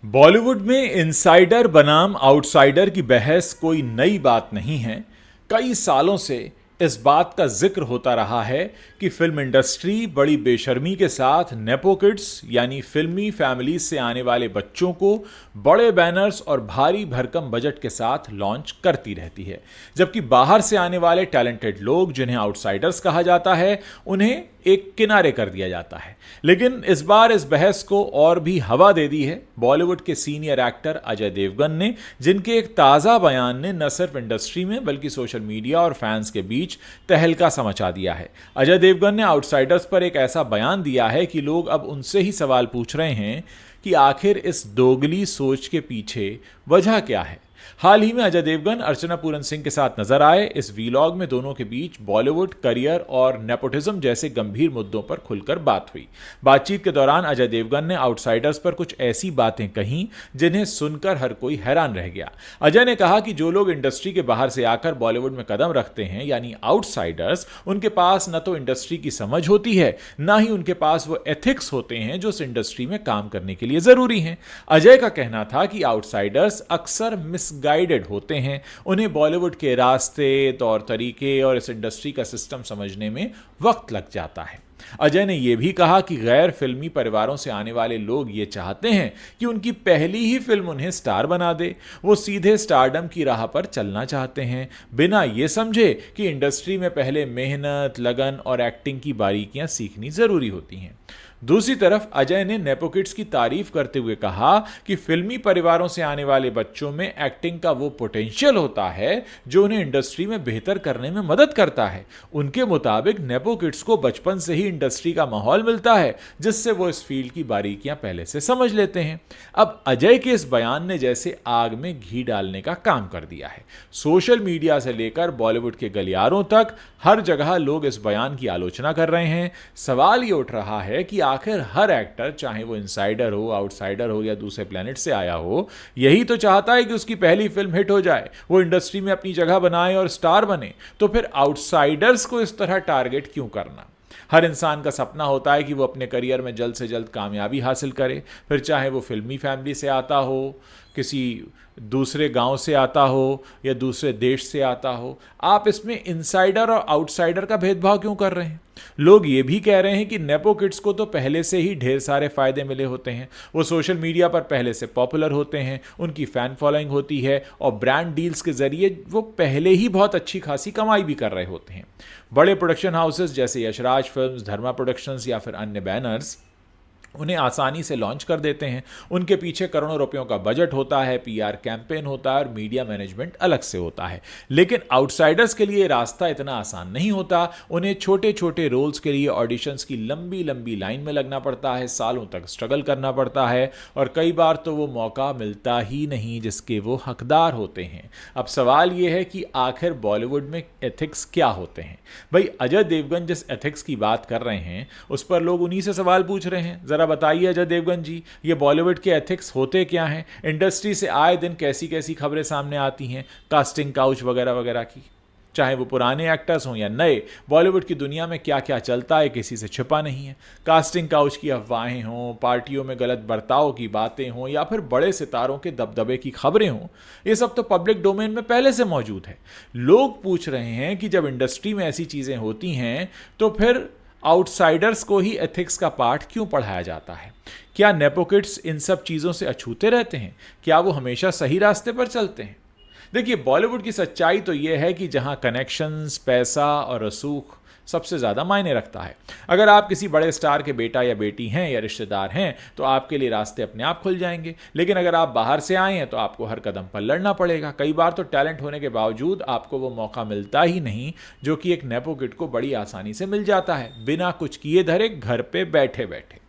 बॉलीवुड में इनसाइडर बनाम आउटसाइडर की बहस कोई नई बात नहीं है। कई सालों से इस बात का जिक्र होता रहा है कि फिल्म इंडस्ट्री बड़ी बेशर्मी के साथ नेपो किड्स यानी फिल्मी फैमिलीज से आने वाले बच्चों को बड़े बैनर्स और भारी भरकम बजट के साथ लॉन्च करती रहती है, जबकि बाहर से आने वाले टैलेंटेड लोग जिन्हें आउटसाइडर्स कहा जाता है उन्हें एक किनारे कर दिया जाता है। लेकिन इस बार इस बहस को और भी हवा दे दी है बॉलीवुड के सीनियर एक्टर अजय देवगन ने, जिनके एक ताज़ा बयान ने न सिर्फ इंडस्ट्री में बल्कि सोशल मीडिया और फैंस के बीच तहलका मचा दिया है। अजय देवगन ने आउटसाइडर्स पर एक ऐसा बयान दिया है कि लोग अब उनसे ही सवाल पूछ रहे हैं कि आखिर इस दोगली सोच के पीछे वजह क्या है। हाल ही में अजय देवगन अर्चना पूरन सिंह के साथ नजर आए। इस वीलॉग में दोनों के बीच बॉलीवुड करियर और नेपोटिज्म जैसे गंभीर मुद्दों पर खुलकर बात हुई। बातचीत के दौरान अजय देवगन ने आउटसाइडर्स पर कुछ ऐसी बातें कहीं जिन्हें सुनकर हर कोई हैरान रह गया। अजय ने कहा कि जो लोग इंडस्ट्री के बाहर से आकर बॉलीवुड में कदम रखते हैं यानी आउटसाइडर्स, उनके पास न तो इंडस्ट्री की समझ होती है, ना ही उनके पास वो एथिक्स होते हैं जो इस इंडस्ट्री में काम करने के लिए जरूरी हैं। अजय का कहना था कि आउटसाइडर्स अक्सर मिसगाइडेड होते हैं, उन्हें बॉलीवुड के रास्ते, तौर तरीके और इस इंडस्ट्री का सिस्टम समझने में वक्त लग जाता है। अजय ने यह भी कहा कि गैर फिल्मी परिवारों से आने वाले लोग ये चाहते हैं कि उनकी पहली ही फिल्म उन्हें स्टार बना दे। वो सीधे स्टारडम की राह पर चलना चाहते हैं, बिना ये समझे कि इंडस्ट्री में पहले मेहनत, लगन और एक्टिंग की बारीकियां सीखनी जरूरी होती हैं। दूसरी तरफ अजय ने नेपो किड्स की तारीफ करते हुए कहा कि फिल्मी परिवारों से आने वाले बच्चों में एक्टिंग का वो पोटेंशियल होता है जो उन्हें इंडस्ट्री में बेहतर करने में मदद करता है। उनके मुताबिक नेपो किड्स को बचपन से ही इंडस्ट्री का माहौल मिलता है, जिससे वो इस फील्ड की बारीकियां पहले से समझ लेते हैं। अब अजय के इस बयान ने जैसे आग में घी डालने का काम कर दिया है। सोशल मीडिया से लेकर बॉलीवुड के गलियारों तक हर जगह लोग इस बयान की आलोचना कर रहे हैं। सवाल ये उठ रहा है कि आखिर हर एक्टर, चाहे वो इनसाइडर हो, आउटसाइडर हो या दूसरे प्लेनेट से आया हो, यही तो चाहता है कि उसकी पहली फिल्म हिट हो जाए, वो इंडस्ट्री में अपनी जगह बनाए और स्टार बने। तो फिर आउटसाइडर्स को इस तरह टारगेट क्यों करना? हर इंसान का सपना होता है कि वो अपने करियर में जल्द से जल्द कामयाबी हासिल करे, फिर चाहे वो फिल्मी फैमिली से आता हो, किसी दूसरे गांव से आता हो या दूसरे देश से आता हो। आप इसमें इनसाइडर और आउटसाइडर का भेदभाव क्यों कर रहे हैं? लोग ये भी कह रहे हैं कि नेपो किड्स को तो पहले से ही ढेर सारे फायदे मिले होते हैं, वो सोशल मीडिया पर पहले से पॉपुलर होते हैं, उनकी फैन फॉलोइंग होती है और ब्रांड डील्स के जरिए वो पहले ही बहुत अच्छी खासी कमाई भी कर रहे होते हैं। बड़े प्रोडक्शन हाउसेस जैसे यशराज फिल्म्स, धर्मा प्रोडक्शंस या फिर अन्य बैनर्स उन्हें आसानी से लॉन्च कर देते हैं। उनके पीछे करोड़ों रुपयों का बजट होता है, पीआर कैंपेन होता है और मीडिया मैनेजमेंट अलग से होता है। लेकिन आउटसाइडर्स के लिए रास्ता इतना आसान नहीं होता। उन्हें छोटे छोटे रोल्स के लिए ऑडिशंस की लंबी लंबी लाइन में लगना पड़ता है, सालों तक स्ट्रगल करना पड़ता है और कई बार तो वो मौका मिलता ही नहीं जिसके वो हकदार होते हैं। अब सवाल ये है कि आखिर बॉलीवुड में एथिक्स क्या होते हैं? भाई, अजय देवगन जिस एथिक्स की बात कर रहे हैं उस पर लोग उन्हीं से सवाल पूछ रहे हैं। जरा बताइए अजय देवगन जी, ये बॉलीवुड के एथिक्स होते क्या हैं? इंडस्ट्री से आए दिन कैसी कैसी खबरें सामने आती हैं, कास्टिंग काउच वगैरह वगैरह की। चाहे वो पुराने एक्टर्स हों या नए, बॉलीवुड की दुनिया में क्या क्या चलता है किसी से छिपा नहीं है। कास्टिंग काउच की अफवाहें हों, पार्टियों में गलत बर्ताव की बातें हों या फिर बड़े सितारों के दबदबे की खबरें हों, ये सब तो पब्लिक डोमेन में पहले से मौजूद है। लोग पूछ रहे हैं कि जब इंडस्ट्री में ऐसी चीज़ें होती हैं तो फिर आउटसाइडर्स को ही एथिक्स का पाठ क्यों पढ़ाया जाता है? क्या नेपो किड्स इन सब चीज़ों से अछूते रहते हैं? क्या वो हमेशा सही रास्ते पर चलते हैं? देखिए, बॉलीवुड की सच्चाई तो यह है कि जहां कनेक्शंस, पैसा और रसूख सबसे ज़्यादा मायने रखता है। अगर आप किसी बड़े स्टार के बेटा या बेटी हैं या रिश्तेदार हैं तो आपके लिए रास्ते अपने आप खुल जाएंगे। लेकिन अगर आप बाहर से आए हैं तो आपको हर कदम पर लड़ना पड़ेगा। कई बार तो टैलेंट होने के बावजूद आपको वो मौका मिलता ही नहीं जो कि एक नेपो किड को बड़ी आसानी से मिल जाता है, बिना कुछ किए धरे, घर पे बैठे बैठे।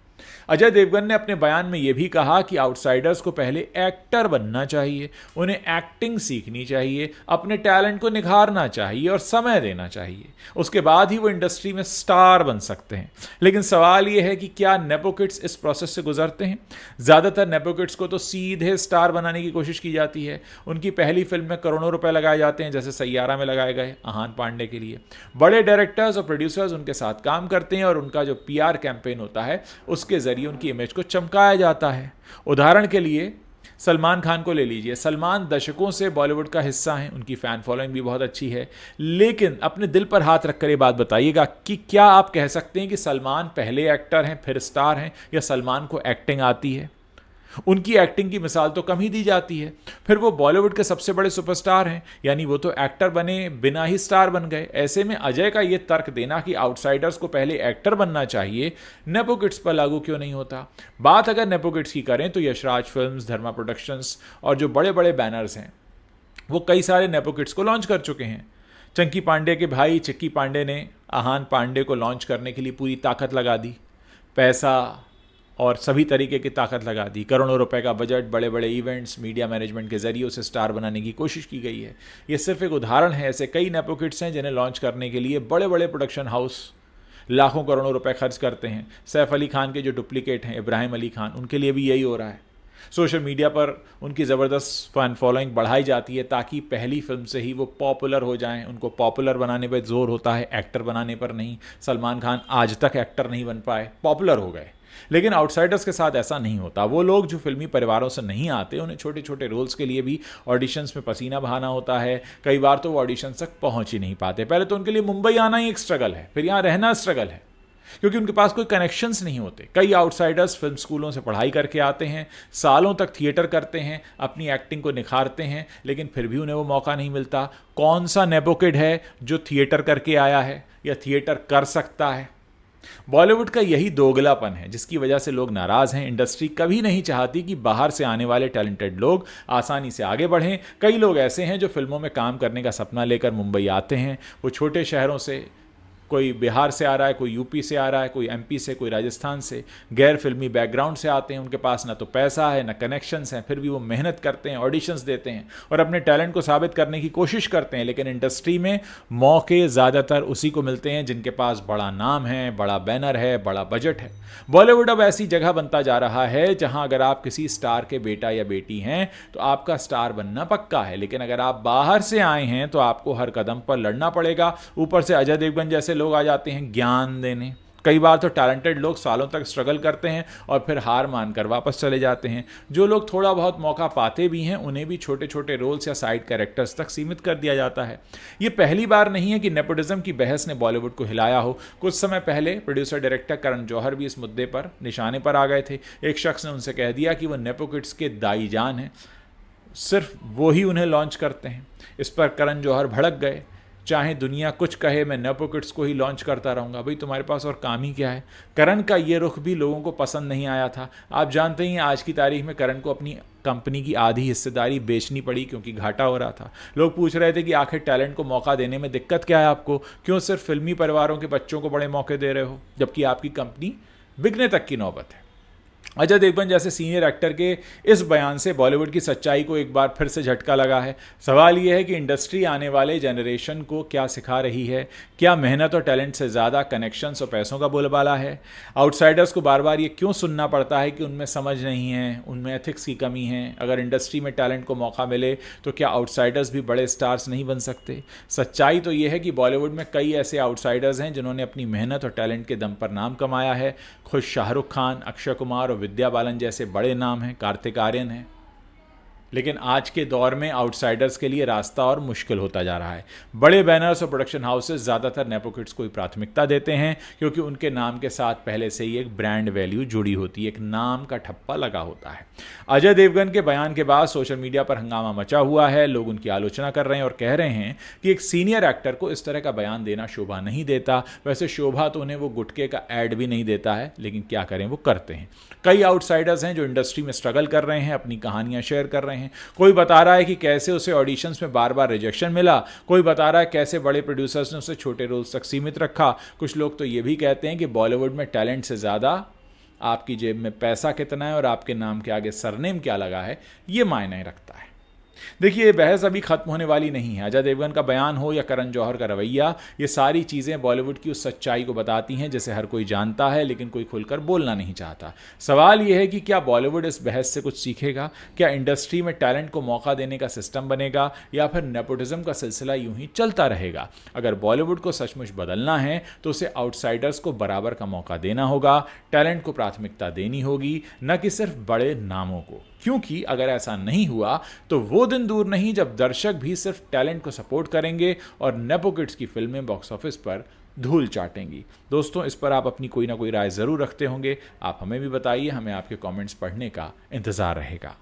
अजय देवगन ने अपने बयान में यह भी कहा कि आउटसाइडर्स को पहले एक्टर बनना चाहिए, उन्हें एक्टिंग सीखनी चाहिए, अपने टैलेंट को निखारना चाहिए और समय देना चाहिए। उसके बाद ही वो इंडस्ट्री में स्टार बन सकते हैं। लेकिन सवाल यह है कि क्या नेपो किड्स इस प्रोसेस से गुजरते हैं? ज़्यादातर नेपो किड्स को तो सीधे स्टार बनाने की कोशिश की जाती है। उनकी पहली फिल्म में करोड़ों रुपए लगाए जाते हैं, जैसे सैयारा में लगाए गए आहान पांडे के लिए। बड़े डायरेक्टर्स और प्रोड्यूसर्स उनके साथ काम करते हैं और उनका जो पीआर कैंपेन होता है उसके जरिए उनकी इमेज को चमकाया जाता है। उदाहरण के लिए सलमान खान को ले लीजिए, सलमान दशकों से बॉलीवुड का हिस्सा हैं, उनकी फ़ैन फॉलोइंग भी बहुत अच्छी है, लेकिन अपने दिल पर हाथ रखकर ये बात बताइएगा कि क्या आप कह सकते हैं कि सलमान पहले एक्टर हैं फिर स्टार हैं, या सलमान को एक्टिंग आती है? उनकी एक्टिंग की मिसाल तो कम ही दी जाती है। फिर वो बॉलीवुड के सबसे बड़े सुपरस्टार हैं, यानी वो तो एक्टर बने बिना ही स्टार बन गए। ऐसे में अजय का ये तर्क देना कि आउटसाइडर्स को पहले एक्टर बनना चाहिए, नेपो किड्स पर लागू क्यों नहीं होता? बात अगर नेपो किड्स की करें तो यशराज फिल्म्स, धर्मा प्रोडक्शंस और जो बड़े बड़े बैनर्स हैं वो कई सारे नेपो किड्स को लॉन्च कर चुके हैं। चंकी पांडे के भाई चिक्की पांडे ने आहान पांडे को लॉन्च करने के लिए पूरी ताकत लगा दी, पैसा और सभी तरीके की ताकत लगा दी। करोड़ों रुपए का बजट, बड़े बड़े इवेंट्स, मीडिया मैनेजमेंट के जरिए उसे स्टार बनाने की कोशिश की गई है। ये सिर्फ एक उदाहरण है, ऐसे कई नेपो किड्स हैं जिन्हें लॉन्च करने के लिए बड़े बड़े प्रोडक्शन हाउस लाखों करोड़ों रुपए खर्च करते हैं। सैफ अली खान के जो डुप्लीकेट हैं इब्राहिम अली खान, उनके लिए भी यही हो रहा है। सोशल मीडिया पर उनकी ज़बरदस्त फ़ैन फॉलोइंग बढ़ाई जाती है ताकि पहली फिल्म से ही वो पॉपुलर हो जाएं। उनको पॉपुलर बनाने पर जोर होता है, एक्टर बनाने पर नहीं। सलमान खान आज तक एक्टर नहीं बन पाए, पॉपुलर हो गए। लेकिन आउटसाइडर्स के साथ ऐसा नहीं होता। वो लोग जो फिल्मी परिवारों से नहीं आते, उन्हें छोटे छोटे रोल्स के लिए भी ऑडिशंस में पसीना बहाना होता है। कई बार तो वो ऑडिशंस तक पहुंच ही नहीं पाते। पहले तो उनके लिए मुंबई आना ही एक स्ट्रगल है, फिर यहाँ रहना स्ट्रगल है, क्योंकि उनके पास कोई कनेक्शंस नहीं होते। कई आउटसाइडर्स फिल्म स्कूलों से पढ़ाई करके आते हैं, सालों तक थिएटर करते हैं, अपनी एक्टिंग को निखारते हैं, लेकिन फिर भी उन्हें वो मौका नहीं मिलता। कौन सा नेपो किड है जो थिएटर करके आया है या थिएटर कर सकता है? बॉलीवुड का यही दोगलापन है जिसकी वजह से लोग नाराज हैं। इंडस्ट्री कभी नहीं चाहती कि बाहर से आने वाले टैलेंटेड लोग आसानी से आगे बढ़ें। कई लोग ऐसे हैं जो फिल्मों में काम करने का सपना लेकर मुंबई आते हैं। वो छोटे शहरों से, कोई बिहार से आ रहा है, कोई यूपी से आ रहा है, कोई एमपी से, कोई राजस्थान से, गैर फिल्मी बैकग्राउंड से आते हैं। उनके पास ना तो पैसा है ना कनेक्शंस हैं, फिर भी वो मेहनत करते हैं, ऑडिशंस देते हैं और अपने टैलेंट को साबित करने की कोशिश करते हैं। लेकिन इंडस्ट्री में मौके ज़्यादातर उसी को मिलते हैं जिनके पास बड़ा नाम है, बड़ा बैनर है, बड़ा बजट है। बॉलीवुड अब ऐसी जगह बनता जा रहा है जहां अगर आप किसी स्टार के बेटा या बेटी हैं तो आपका स्टार बनना पक्का है, लेकिन अगर आप बाहर से आए हैं तो आपको हर कदम पर लड़ना पड़ेगा। ऊपर से अजय देवगन जैसे लोग आ जाते हैं ज्ञान देने। कई बार तो टैलेंटेड लोग सालों तक स्ट्रगल करते हैं और फिर हार मानकर वापस चले जाते हैं। जो लोग थोड़ा बहुत मौका पाते भी हैं उन्हें भी छोटे छोटे रोल्स या साइड कैरेक्टर्स तक सीमित कर दिया जाता है। ये पहली बार नहीं है कि नेपोटिज्म की बहस ने बॉलीवुड को हिलाया हो। कुछ समय पहले प्रोड्यूसर डायरेक्टर करण जौहर भी इस मुद्दे पर निशाने पर आ गए थे। एक शख्स ने उनसे कह दिया कि वो नेपो किड्स के दाईजान हैं, सिर्फ वो ही उन्हें लॉन्च करते हैं। इस पर करण जौहर भड़क गए, चाहे दुनिया कुछ कहे मैं नेपो किड्स को ही लॉन्च करता रहूँगा। भाई तुम्हारे पास और काम ही क्या है? करण का ये रुख भी लोगों को पसंद नहीं आया था। आप जानते ही आज की तारीख में करण को अपनी कंपनी की आधी हिस्सेदारी बेचनी पड़ी क्योंकि घाटा हो रहा था। लोग पूछ रहे थे कि आखिर टैलेंट को मौका देने में दिक्कत क्या है आपको, क्यों सिर्फ फिल्मी परिवारों के बच्चों को बड़े मौके दे रहे हो जबकि आपकी कंपनी बिकने तक की नौबत है। अजय देवगन जैसे सीनियर एक्टर के इस बयान से बॉलीवुड की सच्चाई को एक बार फिर से झटका लगा है। सवाल यह है कि इंडस्ट्री आने वाले जनरेशन को क्या सिखा रही है? क्या मेहनत और टैलेंट से ज़्यादा कनेक्शंस और पैसों का बोलबाला है? आउटसाइडर्स को बार बार ये क्यों सुनना पड़ता है कि उनमें समझ नहीं है, उनमें एथिक्स की कमी है? अगर इंडस्ट्री में टैलेंट को मौका मिले तो क्या आउटसाइडर्स भी बड़े स्टार्स नहीं बन सकते? सच्चाई तो ये है कि बॉलीवुड में कई ऐसे आउटसाइडर्स हैं जिन्होंने अपनी मेहनत और टैलेंट के दम पर नाम कमाया है। खुद शाहरुख खान, अक्षय कुमार और विद्या बालन जैसे बड़े नाम हैं, कार्तिक आर्यन हैं। लेकिन आज के दौर में आउटसाइडर्स के लिए रास्ता और मुश्किल होता जा रहा है। बड़े बैनर्स और प्रोडक्शन हाउसेस ज़्यादातर नेपो किड्स को ही प्राथमिकता देते हैं क्योंकि उनके नाम के साथ पहले से ही एक ब्रांड वैल्यू जुड़ी होती है, एक नाम का ठप्पा लगा होता है। अजय देवगन के बयान के बाद सोशल मीडिया पर हंगामा मचा हुआ है। लोग उनकी आलोचना कर रहे हैं और कह रहे हैं कि एक सीनियर एक्टर को इस तरह का बयान देना शोभा नहीं देता। वैसे शोभा तो उन्हें वो गुटके का ऐड भी नहीं देता है, लेकिन क्या करें, वो करते हैं। कई आउटसाइडर्स हैं जो इंडस्ट्री में स्ट्रगल कर रहे हैं, अपनी कहानियां शेयर कर रहे हैं। कोई बता रहा है कि कैसे उसे ऑडिशंस में बार बार रिजेक्शन मिला, कोई बता रहा है कैसे बड़े प्रोड्यूसर्स ने उसे छोटे रोल्स तक सीमित रखा। कुछ लोग तो ये भी कहते हैं कि बॉलीवुड में टैलेंट से ज़्यादा आपकी जेब में पैसा कितना है और आपके नाम के आगे सरनेम क्या लगा है, ये मायने रखता है। देखिए, ये बहस अभी खत्म होने वाली नहीं है। अजय देवगन का बयान हो या करण जौहर का रवैया, ये सारी चीज़ें बॉलीवुड की उस सच्चाई को बताती हैं जिसे हर कोई जानता है लेकिन कोई खुलकर बोलना नहीं चाहता। सवाल ये है कि क्या बॉलीवुड इस बहस से कुछ सीखेगा? क्या इंडस्ट्री में टैलेंट को मौका देने का सिस्टम बनेगा या फिर नेपोटिज्म का सिलसिला यूं ही चलता रहेगा? अगर बॉलीवुड को सचमुच बदलना है तो उसे आउटसाइडर्स को बराबर का मौका देना होगा, टैलेंट को प्राथमिकता देनी होगी, न कि सिर्फ बड़े नामों को। क्योंकि अगर ऐसा नहीं हुआ तो वो दिन दूर नहीं जब दर्शक भी सिर्फ टैलेंट को सपोर्ट करेंगे और नेपो किड्स की फिल्में बॉक्स ऑफिस पर धूल चाटेंगी। दोस्तों, इस पर आप अपनी कोई ना कोई राय ज़रूर रखते होंगे। आप हमें भी बताइए, हमें आपके कमेंट्स पढ़ने का इंतज़ार रहेगा।